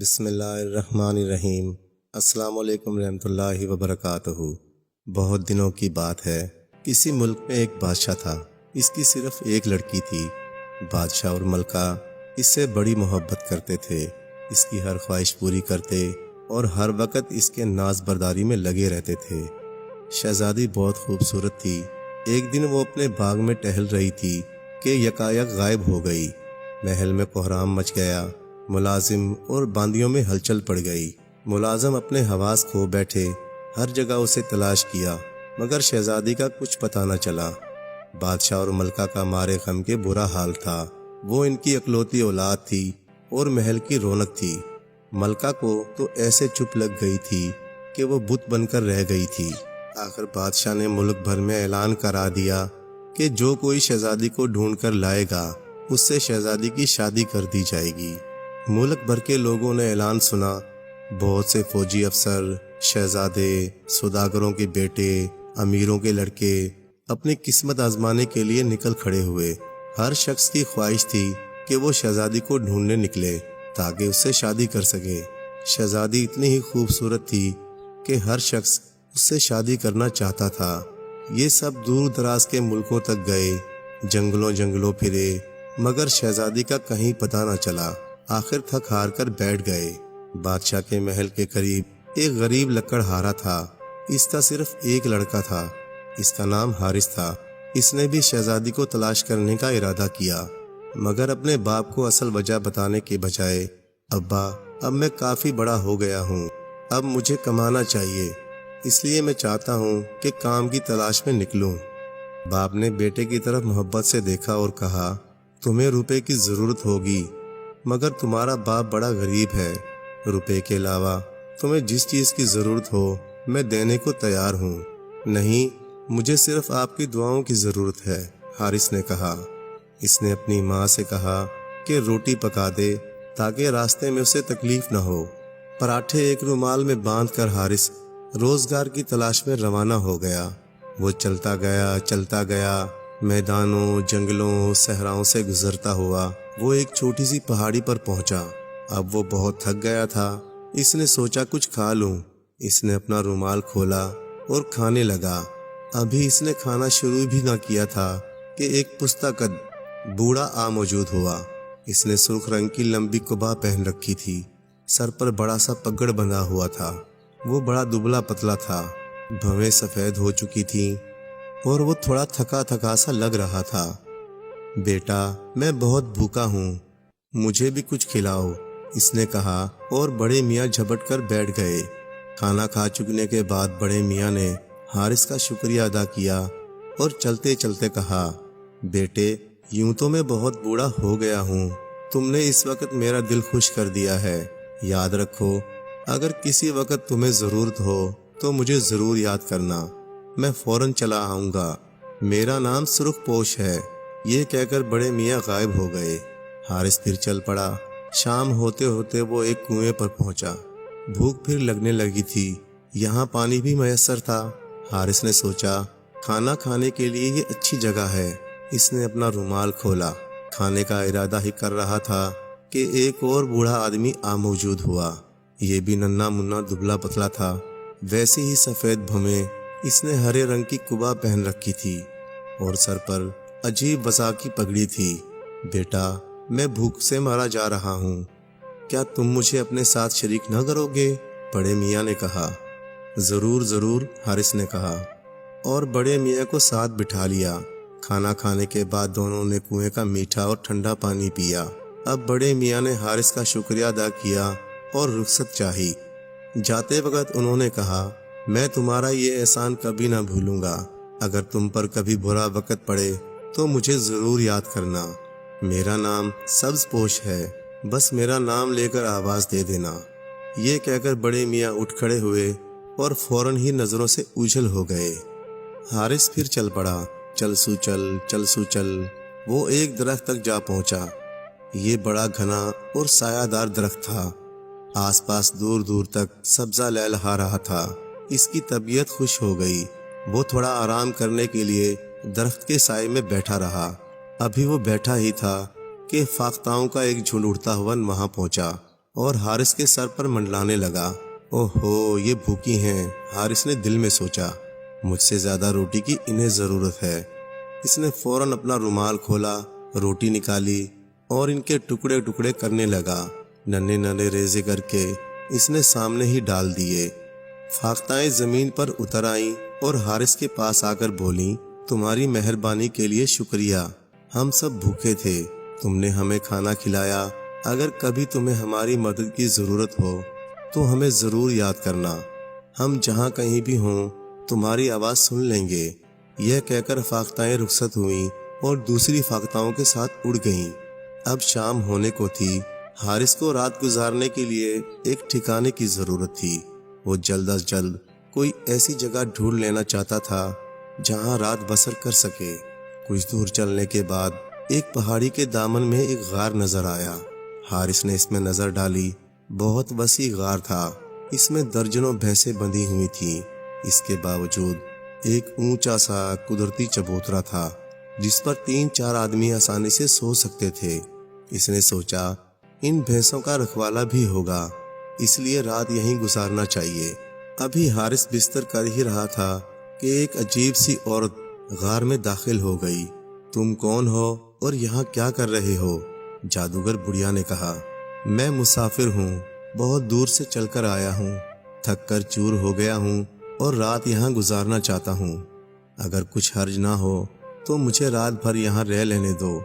بسم اللہ الرحمن الرحیم۔ السلام علیکم رحمۃ اللہ وبرکاتہ۔ بہت دنوں کی بات ہے، کسی ملک میں ایک بادشاہ تھا۔ اس کی صرف ایک لڑکی تھی۔ بادشاہ اور ملکہ اس سے بڑی محبت کرتے تھے، اس کی ہر خواہش پوری کرتے اور ہر وقت اس کے ناز برداری میں لگے رہتے تھے۔ شہزادی بہت خوبصورت تھی۔ ایک دن وہ اپنے باغ میں ٹہل رہی تھی کہ یکایک غائب ہو گئی۔ محل میں کوہرام مچ گیا، ملازم اور باندیوں میں ہلچل پڑ گئی۔ ملازم اپنے حواس کھو بیٹھے، ہر جگہ اسے تلاش کیا، مگر شہزادی کا کچھ پتہ نہ چلا۔ بادشاہ اور ملکہ کا مارے غم کے برا حال تھا۔ وہ ان کی اکلوتی اولاد تھی اور محل کی رونق تھی۔ ملکہ کو تو ایسے چپ لگ گئی تھی کہ وہ بت بن کر رہ گئی تھی۔ آخر بادشاہ نے ملک بھر میں اعلان کرا دیا کہ جو کوئی شہزادی کو ڈھونڈ کر لائے گا اس سے شہزادی کی شادی کر دی جائے گی۔ ملک بھر کے لوگوں نے اعلان سنا۔ بہت سے فوجی افسر، شہزادے، سوداگروں کے بیٹے، امیروں کے لڑکے اپنی قسمت آزمانے کے لیے نکل کھڑے ہوئے۔ ہر شخص کی خواہش تھی کہ وہ شہزادی کو ڈھونڈنے نکلے تاکہ اس سے شادی کر سکے۔ شہزادی اتنی ہی خوبصورت تھی کہ ہر شخص اس سے شادی کرنا چاہتا تھا۔ یہ سب دور دراز کے ملکوں تک گئے، جنگلوں پھرے، مگر شہزادی کا کہیں پتہ نہ چلا۔ آخر تھک ہار کر بیٹھ گئے۔ بادشاہ کے محل کے قریب ایک غریب لکڑہارا تھا۔ اس کا صرف ایک لڑکا تھا، اس کا نام حارث تھا۔ اس نے بھی شہزادی کو تلاش کرنے کا ارادہ کیا، مگر اپنے باپ کو اصل وجہ بتانے کے بجائے، ابا اب میں کافی بڑا ہو گیا ہوں، اب مجھے کمانا چاہیے، اس لیے میں چاہتا ہوں کہ کام کی تلاش میں نکلوں۔ باپ نے بیٹے کی طرف محبت سے دیکھا اور کہا، تمہیں روپے کی ضرورت ہوگی، مگر تمہارا باپ بڑا غریب ہے۔ روپے کے علاوہ تمہیں جس چیز کی ضرورت ہو میں دینے کو تیار ہوں۔ نہیں، مجھے صرف آپ کی دعاؤں کی ضرورت ہے، حارث نے کہا۔ اس نے اپنی ماں سے کہا کہ روٹی پکا دے تاکہ راستے میں اسے تکلیف نہ ہو۔ پراٹھے ایک رومال میں باندھ کر حارث روزگار کی تلاش میں روانہ ہو گیا۔ وہ چلتا گیا، میدانوں، جنگلوں، صحراؤں سے گزرتا ہوا وہ ایک چھوٹی سی پہاڑی پر پہنچا۔ اب وہ بہت تھک گیا تھا۔ اس نے سوچا کچھ کھا لوں۔ اس نے اپنا رومال کھولا اور کھانے لگا۔ ابھی اس نے کھانا شروع بھی نہ کیا تھا کہ ایک پختہ قد بوڑھا آ موجود ہوا۔ اس نے سرخ رنگ کی لمبی قبا پہن رکھی تھی، سر پر بڑا سا پگڑ بندھا ہوا تھا۔ وہ بڑا دبلا پتلا تھا، بھویں سفید ہو چکی تھیں اور وہ تھوڑا تھکا سا لگ رہا تھا۔ بیٹا، میں بہت بھوکا ہوں، مجھے بھی کچھ کھلاؤ، اس نے کہا اور بڑے میاں جھپٹ کر بیٹھ گئے۔ کھانا کھا چکنے کے بعد بڑے میاں نے حارث کا شکریہ ادا کیا اور چلتے چلتے کہا، بیٹے، یوں تو میں بہت بوڑھا ہو گیا ہوں، تم نے اس وقت میرا دل خوش کر دیا ہے۔ یاد رکھو، اگر کسی وقت تمہیں ضرورت ہو تو مجھے ضرور یاد کرنا، میں فوراً چلا آؤں گا۔ میرا نام سرخ پوش ہے۔ یہ کہہ کر بڑے میاں غائب ہو گئے۔ حارث پھر چل پڑا۔ شام ہوتے ہوتے وہ ایک کنویں پر پہنچا۔ بھوک پھر لگنے لگی تھی، یہاں پانی بھی میسر تھا۔ حارث نے سوچا، کھانا کھانے کے لیے یہ اچھی جگہ ہے۔ اس نے اپنا رومال کھولا، کھانے کا ارادہ ہی کر رہا تھا کہ ایک اور بوڑھا آدمی آ موجود ہوا۔ یہ بھی ننھا منا دبلا پتلا تھا، ویسی ہی سفید بھویں۔ اس نے ہرے رنگ کی قبا پہن رکھی تھی اور سر پر عجیب وضع کی پگڑی تھی۔ بیٹا، میں بھوک سے مارا جا رہا ہوں، کیا تم مجھے اپنے ساتھ شریک نہ کرو گے؟ بڑے میاں نے کہا۔ ضرور، حارث نے کہا اور بڑے میاں کو ساتھ بٹھا لیا۔ کھانا کھانے کے بعد دونوں نے کنویں کا میٹھا اور ٹھنڈا پانی پیا۔ اب بڑے میاں نے حارث کا شکریہ ادا کیا اور رخصت چاہی۔ جاتے وقت انہوں نے کہا، میں تمہارا یہ احسان کبھی نہ بھولوں گا۔ اگر تم پر کبھی برا وقت پڑے تو مجھے ضرور یاد کرنا۔ میرا نام سبز پوش ہے، بس میرا نام لے کر آواز دے دینا۔ یہ کہہ کر بڑے میاں اٹھ کھڑے ہوئے اور فوراً ہی نظروں سے اوجھل ہو گئے۔ حارث پھر چل پڑا۔ چل سو چل وہ ایک درخت تک جا پہنچا۔ یہ بڑا گھنا اور سایہ دار درخت تھا۔ آس پاس دور دور تک سبزہ لہلہا رہا تھا۔ اس کی طبیعت خوش ہو گئی۔ وہ تھوڑا آرام کرنے کے لیے درخت کے سائے میں بیٹھا رہا۔ ابھی وہ بیٹھا ہی تھا کہ فاختاؤں کا ایک جھنڈ اڑتا ہوا وہاں پہنچا۔ اور حارث کے سر پر منڈلانے لگا۔ اوہو، یہ بھوکی ہیں، حارث نے دل میں سوچا۔ مجھ سے زیادہ روٹی کی انہیں ضرورت ہے۔ اس نے فوراً اپنا رومال کھولا، روٹی نکالی اور ان کے ٹکڑے ٹکڑے کرنے لگا۔ ننھے ننھے ریزے کر کے اس نے سامنے ہی ڈال دیے۔ فاختائیں زمین پر اتر آئیں اور حارث کے پاس آ کر بولیں، تمہاری مہربانی کے لیے شکریہ، ہم سب بھوکے تھے، تم نے ہمیں کھانا کھلایا۔ اگر کبھی تمہیں ہماری مدد کی ضرورت ہو تو ہمیں ضرور یاد کرنا، ہم جہاں کہیں بھی ہوں تمہاری آواز سن لیں گے۔ یہ کہہ کر فاختائیں رخصت ہوئیں اور دوسری فاختاؤں کے ساتھ اڑ گئیں۔ اب شام ہونے کو تھی۔ حارث کو رات گزارنے کے لیے ایک ٹھکانے کی ضرورت تھی۔ وہ جلد از جلد کوئی ایسی جگہ ڈھونڈ لینا چاہتا تھا جہاں رات بسر کر سکے۔ کچھ دور چلنے کے بعد ایک پہاڑی کے دامن میں ایک غار نظر آیا۔ حارث نے اس میں نظر ڈالی۔ بہت وسیع غار تھا، اس میں درجنوں بھینسیں بندھی ہوئی تھیں۔ اس کے باوجود ایک اونچا سا قدرتی چبوترا تھا جس پر 3-4 آدمی آسانی سے سو سکتے تھے۔ اس نے سوچا ان بھینسوں کا رکھوالا بھی ہوگا، اس لیے رات یہیں گزارنا چاہیے۔ ابھی حارث بستر کر ہی رہا تھا کہ ایک عجیب سی عورت غار میں داخل ہو گئی۔ تم کون ہو اور یہاں کیا کر رہے ہو؟ جادوگر بڑھیا نے کہا۔ میں مسافر ہوں، بہت دور سے چل کر آیا ہوں، تھک کر چور ہو گیا ہوں اور رات یہاں گزارنا چاہتا ہوں۔ اگر کچھ حرج نہ ہو تو مجھے رات بھر یہاں رہ لینے دو،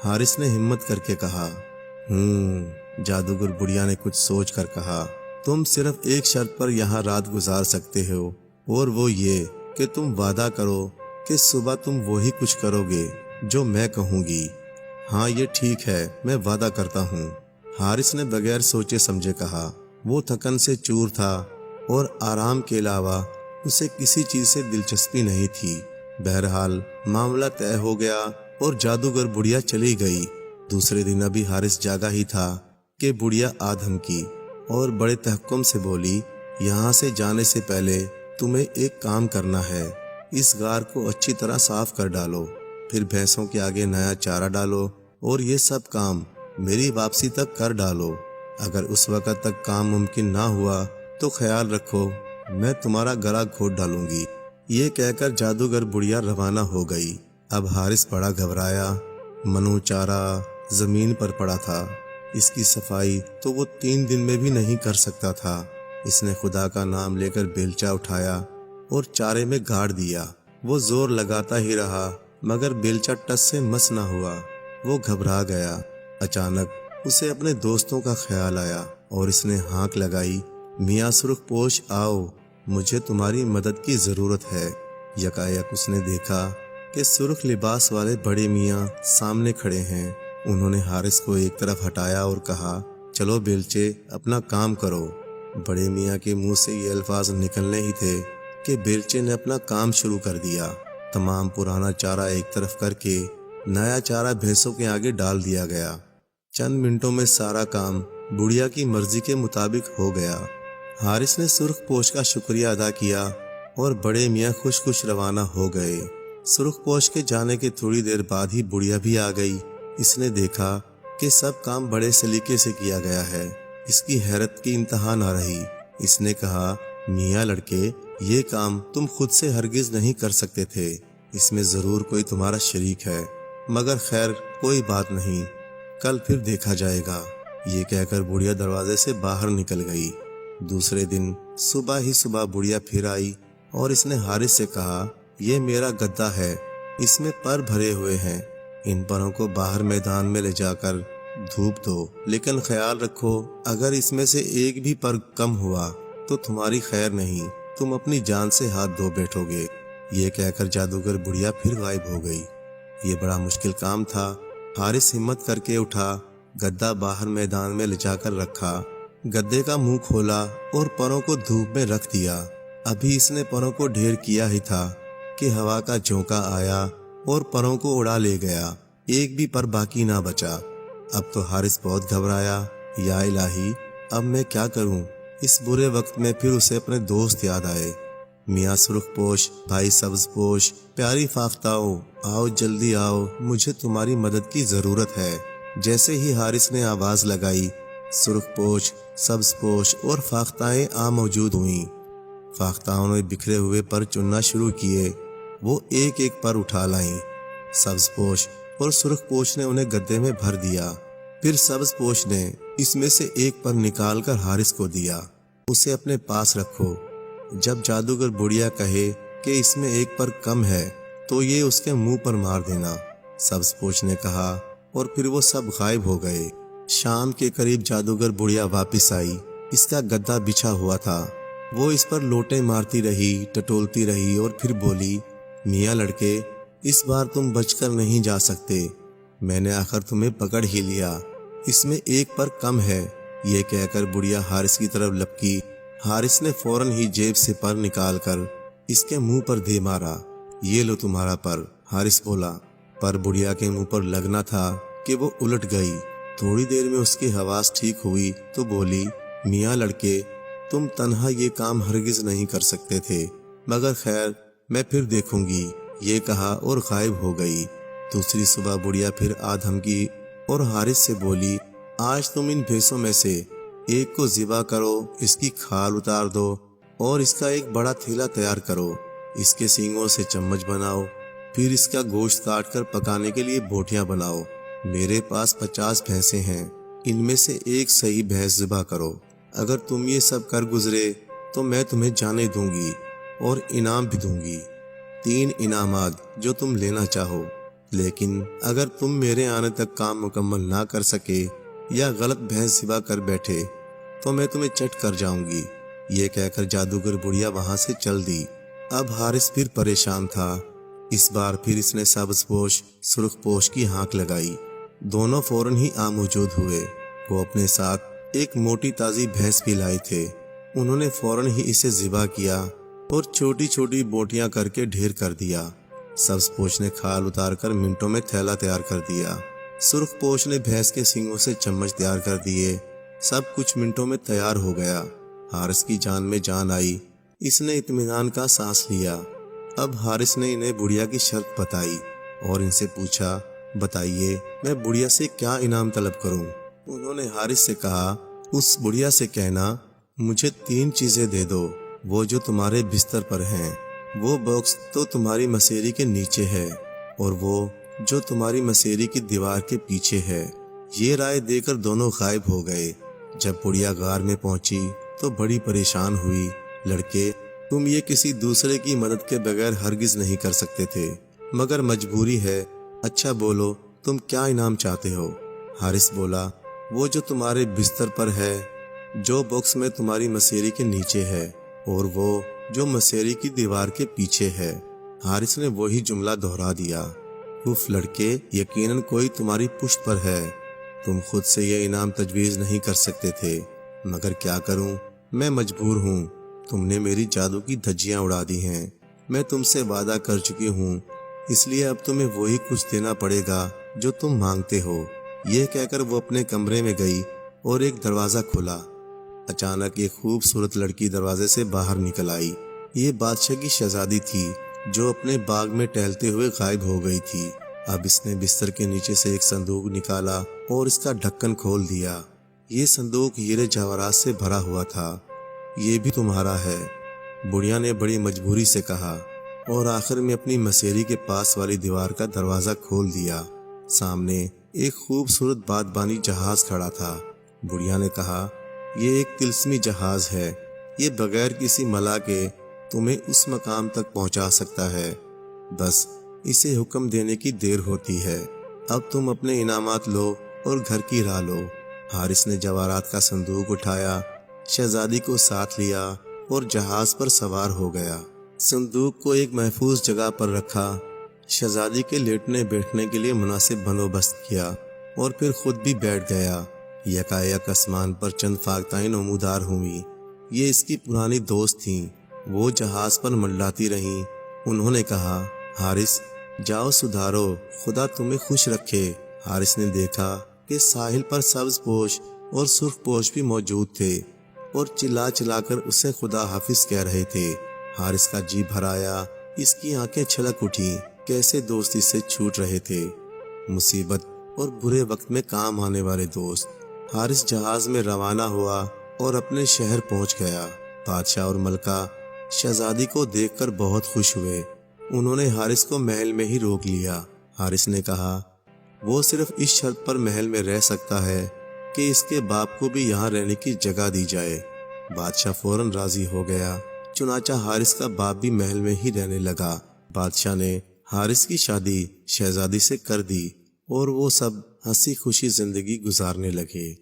حارث نے ہمت کر کے کہا۔ جادوگر بڑھیا نے کچھ سوچ کر کہا، تم صرف ایک شرط پر یہاں رات گزار سکتے ہو، اور وہ یہ کہ تم وعدہ کرو کہ صبح تم وہی کچھ کرو گے جو میں کہوں گی۔ ہاں یہ ٹھیک ہے، میں وعدہ کرتا ہوں، حارث نے بغیر سوچے سمجھے کہا۔ وہ تھکن سے چور تھا اور آرام کے علاوہ اسے کسی چیز سے دلچسپی نہیں تھی۔ بہرحال معاملہ طے ہو گیا اور جادوگر بڑھیا چلی گئی۔ دوسرے دن ابھی حارث جاگا ہی تھا کہ بڑھیا آ دھمکی اور بڑے تحکم سے بولی، یہاں سے جانے سے پہلے تمہیں ایک کام کرنا ہے۔ اس غار کو اچھی طرح صاف کر ڈالو، پھر بھینسوں کے آگے نیا چارہ ڈالو اور یہ سب کام میری واپسی تک کر ڈالو۔ اگر اس وقت تک کام ممکن نہ ہوا تو خیال رکھو میں تمہارا گلا گھونٹ ڈالوں گی۔ یہ کہہ کر جادوگر بڑھیا روانہ ہو گئی۔ اب حارث بڑا گھبرایا۔ منو چارہ زمین پر پڑا تھا، اس کی صفائی تو وہ 3 دن میں بھی نہیں کر سکتا تھا۔ اس نے خدا کا نام لے کر بیلچہ اٹھایا اور چارے میں گاڑ دیا۔ وہ زور لگاتا ہی رہا مگر بیلچہ ٹس سے مس نہ ہوا۔ وہ گھبرا گیا۔ اچانک اسے اپنے دوستوں کا خیال آیا اور اس نے ہانک لگائی، میاں سرخ پوش آؤ، مجھے تمہاری مدد کی ضرورت ہے۔ یکایک اس نے دیکھا کہ سرخ لباس والے بڑے میاں سامنے کھڑے ہیں۔ انہوں نے حارث کو ایک طرف ہٹایا اور کہا، چلو بیلچے اپنا کام کرو۔ بڑے میاں کے منہ سے یہ الفاظ نکلنے ہی تھے کہ بیلچے نے اپنا کام شروع کر دیا۔ تمام پرانا چارہ ایک طرف کر کے نیا چارہ بھینسوں کے آگے ڈال دیا گیا۔ چند منٹوں میں سارا کام بڑھیا کی مرضی کے مطابق ہو گیا۔ حارث نے سرخ پوش کا شکریہ ادا کیا اور بڑے میاں خوش خوش روانہ ہو گئے۔ سرخ پوش کے جانے کے تھوڑی دیر بعد ہی بڑھیا بھی آ گئی۔ اس نے دیکھا کہ سب کام بڑے سلیقے سے کیا گیا ہے۔ اس کی حیرت کی انتہا نہ رہی۔ اس نے کہا، میاں لڑکے، یہ کام تم خود سے ہرگز نہیں کر سکتے تھے، اس میں ضرور کوئی تمہارا شریک ہے، مگر خیر کوئی بات نہیں، کل پھر دیکھا جائے گا۔ یہ کہہ کر بڑھیا دروازے سے باہر نکل گئی۔ دوسرے دن صبح ہی صبح بڑھیا پھر آئی اور اس نے حارث سے کہا، یہ میرا گدا ہے، اس میں پر بھرے ہوئے ہیں، ان پروں کو باہر میدان میں لے جا کر دھوپ دو، لیکن خیال رکھو اگر اس میں سے ایک بھی پر کم ہوا تو تمہاری خیر نہیں، تم اپنی جان سے ہاتھ دھو بیٹھو گے۔ یہ کہہ کر جادوگر بڑھیا پھر غائب ہو گئی۔ یہ بڑا مشکل کام تھا۔ حارث ہمت کر کے اٹھا، گدا باہر میدان میں لے جا کر رکھا، گدے کا منہ کھولا اور پروں کو دھوپ میں رکھ دیا۔ ابھی اس نے پروں کو ڈھیر کیا ہی تھا کہ ہوا کا جھونکا آیا اور پروں کو اڑا لے گیا، ایک بھی پر باقی نہ بچا۔ اب تو حارث بہت گھبرایا۔ یا الہی، اب میں کیا کروں؟ اس برے وقت میں پھر اسے اپنے دوست یاد آئے۔ میاں سرخ پوش، بھائی سبز پوش، پیاری فاختاؤ، آؤ جلدی آؤ، مجھے تمہاری مدد کی ضرورت ہے۔ جیسے ہی حارث نے آواز لگائی، سرخ پوش، سبز پوش اور فاختائیں موجود ہوئیں۔ فاختاؤں نے بکھرے ہوئے پر چننا شروع کیے، وہ ایک ایک پر اٹھا لائیں۔ سبز پوش اور سرخ پوش نے انہیں گدے میں بھر دیا۔ پھر سبز پوش نے اس میں سے ایک پر نکال کر حارث کو دیا، اسے اپنے پاس رکھو، جب جادوگر بڑھیا کہے کہ اس میں ایک پر کم ہے تو یہ اس کے منہ پر مار دینا۔ سبز پوش نے کہا، اور پھر وہ سب غائب ہو گئے۔ شام کے قریب جادوگر بڑھیا واپس آئی، اس کا گدا بچھا ہوا تھا، وہ اس پر لوٹے مارتی رہی، ٹٹولتی رہی اور پھر بولی، میاں لڑکے، اس بار تم بچ کر نہیں جا سکتے، میں نے آخر تمہیں پکڑ ہی لیا، اس میں ایک پر کم ہے۔ یہ کہہ کر بڑھیا حارث کی طرف لپکی۔ حارث نے فوراً ہی جیب سے پر نکال کر اس کے منہ پر دے مارا۔ یہ لو تمہارا پر، حارث بولا۔ پر بڑھیا کے منہ پر لگنا تھا کہ وہ الٹ گئی۔ تھوڑی دیر میں اس کی حواس ٹھیک ہوئی تو بولی، میاں لڑکے، تم تنہا یہ کام ہرگز نہیں کر سکتے تھے، مگر خیر میں پھر دیکھوں گی، یہ کہا اور غائب ہو گئی۔ دوسری صبح بڑھیا پھر دھمکی اور حارث سے بولی، آج تم ان بھینسوں میں سے ایک کو ذبح کرو، اس کی کھال اتار دو اور اس کا ایک بڑا تھیلا تیار کرو، اس کے سینگوں سے چمچ بناؤ، پھر اس کا گوشت کاٹ کر پکانے کے لیے بوٹیاں بناؤ۔ میرے پاس 50 بھینسیں ہیں، ان میں سے ایک صحیح بھینس ذبح کرو۔ اگر تم یہ سب کر گزرے تو میں تمہیں جانے دوں گی اور انعام بھی دوں گی، 3 انعامات جو تم لینا چاہو۔ لیکن اگر تم میرے آنے تک کام مکمل نہ کر سکے یا غلط بھینس ذبح کر بیٹھے تو میں تمہیں چٹ کر جاؤں گی۔ یہ کہہ کر جادوگر بڑھیا وہاں سے چل دی۔ اب حارث پھر پریشان تھا۔ اس بار پھر اس نے سبز پوش، سرخ پوش کی ہانک لگائی۔ دونوں فوراً ہی موجود ہوئے۔ وہ اپنے ساتھ ایک موٹی تازی بھینس بھی لائے تھے۔ انہوں نے فوراً ہی اسے ذبح کیا اور چھوٹی چھوٹی بوٹیاں کر کے ڈھیر کر دیا۔ سبز پوش نے کھال اتار کر منٹوں میں تھیلا تیار کر دیا۔ سرخ پوش نے بھینس کے سینگوں سے چمچ تیار کر دیے۔ سب کچھ منٹوں میں تیار ہو گیا۔ حارث کی جان میں جان آئی، اس نے اطمینان کا سانس لیا۔ اب حارث نے انہیں بڑھیا کی شرط بتائی اور ان سے پوچھا، بتائیے میں بڑھیا سے کیا انعام طلب کروں؟ انہوں نے حارث سے کہا، اس بڑھیا سے کہنا مجھے 3 چیزیں دے دو، وہ جو تمہارے بستر پر ہیں، وہ باکس تو تمہاری مسیری کے نیچے ہے اور وہ جو تمہاری مسیری کی دیوار کے پیچھے ہے۔ یہ رائے دے کر دونوں غائب ہو گئے۔ جب بڑھیا غار میں پہنچی تو بڑی پریشان ہوئی۔ لڑکے، تم یہ کسی دوسرے کی مدد کے بغیر ہرگز نہیں کر سکتے تھے، مگر مجبوری ہے، اچھا بولو تم کیا انعام چاہتے ہو؟ حارث بولا، وہ جو تمہارے بستر پر ہے، جو باکس میں تمہاری مسیری کے نیچے ہے اور وہ جو مسیری کی دیوار کے پیچھے ہے۔ حارث نے وہی جملہ دہرا دیا۔ اف لڑکے، یقیناً کوئی تمہاری پشت پر ہے، تم خود سے یہ انعام تجویز نہیں کر سکتے تھے، مگر کیا کروں، میں مجبور ہوں، تم نے میری جادو کی دھجیاں اڑا دی ہیں، میں تم سے وعدہ کر چکی ہوں، اس لیے اب تمہیں وہی کچھ دینا پڑے گا جو تم مانگتے ہو۔ یہ کہہ کر وہ اپنے کمرے میں گئی اور ایک دروازہ کھولا۔ اچانک ایک خوبصورت لڑکی دروازے سے باہر نکل آئی۔ یہ بادشاہ کی شہزادی تھی جو اپنے باغ میں ٹہلتے ہوئے غائب ہو گئی تھی۔ اب اس نے بستر کے نیچے سے ایک صندوق نکالا اور اس کا ڈھکن کھول دیا۔ یہ صندوق ہیرے جواہرات سے بھرا ہوا تھا۔ یہ بھی تمہارا ہے، بڑھیا نے بڑی مجبوری سے کہا، اور آخر میں اپنی مسیری کے پاس والی دیوار کا دروازہ کھول دیا۔ سامنے ایک خوبصورت بادبانی جہاز کھڑا تھا۔ بڑھیا نے کہا، یہ ایک طلسمی جہاز ہے، یہ بغیر کسی ملا کے تمہیں اس مقام تک پہنچا سکتا ہے، بس اسے حکم دینے کی دیر ہوتی ہے۔ اب تم اپنے انعامات لو اور گھر کی راہ لو۔ حارث نے جواہرات کا صندوق اٹھایا، شہزادی کو ساتھ لیا اور جہاز پر سوار ہو گیا۔ صندوق کو ایک محفوظ جگہ پر رکھا، شہزادی کے لیٹنے بیٹھنے کے لیے مناسب بندوبست کیا اور پھر خود بھی بیٹھ گیا۔ یکایک آسمان پر چند فاختائیں نمودار ہوئیں۔ یہ اس کی پرانی دوست تھیں، وہ جہاز پر منڈلاتی رہیں۔ انہوں نے کہا، حارث جاؤ سدھارو، خدا تمہیں خوش رکھے۔ حارث نے دیکھا کہ ساحل پر سبز پوش اور سرخ پوش بھی موجود تھے اور چلا چلا کر اسے خدا حافظ کہہ رہے تھے۔ حارث کا جی بھر آیا، اس کی آنکھیں چھلک اٹھیں، کیسے دوستی سے چھوٹ رہے تھے۔ مصیبت اور برے وقت میں کام آنے والے دوست۔ حارث جہاز میں روانہ ہوا اور اپنے شہر پہنچ گیا۔ بادشاہ اور ملکہ شہزادی کو دیکھ کر بہت خوش ہوئے۔ انہوں نے حارث کو محل میں ہی روک لیا۔ حارث نے کہا وہ صرف اس شرط پر محل میں رہ سکتا ہے کہ اس کے باپ کو بھی یہاں رہنے کی جگہ دی جائے۔ بادشاہ فوراً راضی ہو گیا، چنانچہ حارث کا باپ بھی محل میں ہی رہنے لگا۔ بادشاہ نے حارث کی شادی شہزادی سے کر دی اور وہ سب ہنسی خوشی زندگی گزارنے لگے۔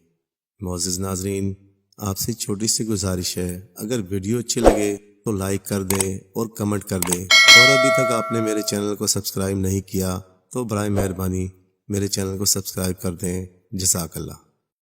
معزز ناظرین، آپ سے چھوٹی سی گزارش ہے، اگر ویڈیو اچھی لگے تو لائک کر دیں اور کمنٹ کر دیں، اور ابھی تک آپ نے میرے چینل کو سبسکرائب نہیں کیا تو برائے مہربانی میرے چینل کو سبسکرائب کر دیں۔ جزاک اللہ۔